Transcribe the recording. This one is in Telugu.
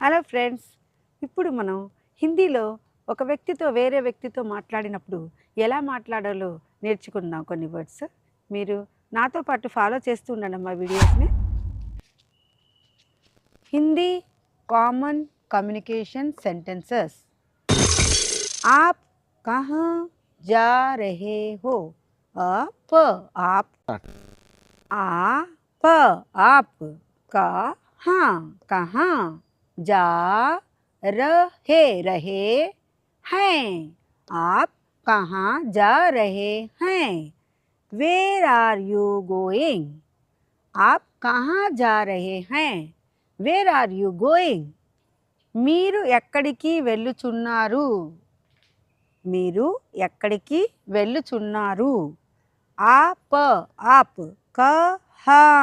హలో ఫ్రెండ్స్, ఇప్పుడు మనం హిందీలో ఒక వ్యక్తితో వేరే వ్యక్తితో మాట్లాడినప్పుడు ఎలా మాట్లాడాలో నేర్చుకుందాం కొన్ని వర్డ్స్. మీరు నాతో పాటు ఫాలో చేస్తూ ఉండండి మా వీడియోస్ని. Hindi common communication sentences. आप कहाँ जा रहे हो? आप आप आप आप कहाँ जा रहे हैं? आप कहाँ जा रहे हैं? Where are you going? आप कहाँ जा रहे हैं? Where are you going? మీరు ఎక్కడికి వెళ్ళుచున్నారు? మీరు ఎక్కడికి వెళ్ళుచున్నారు? आप आप कहाँ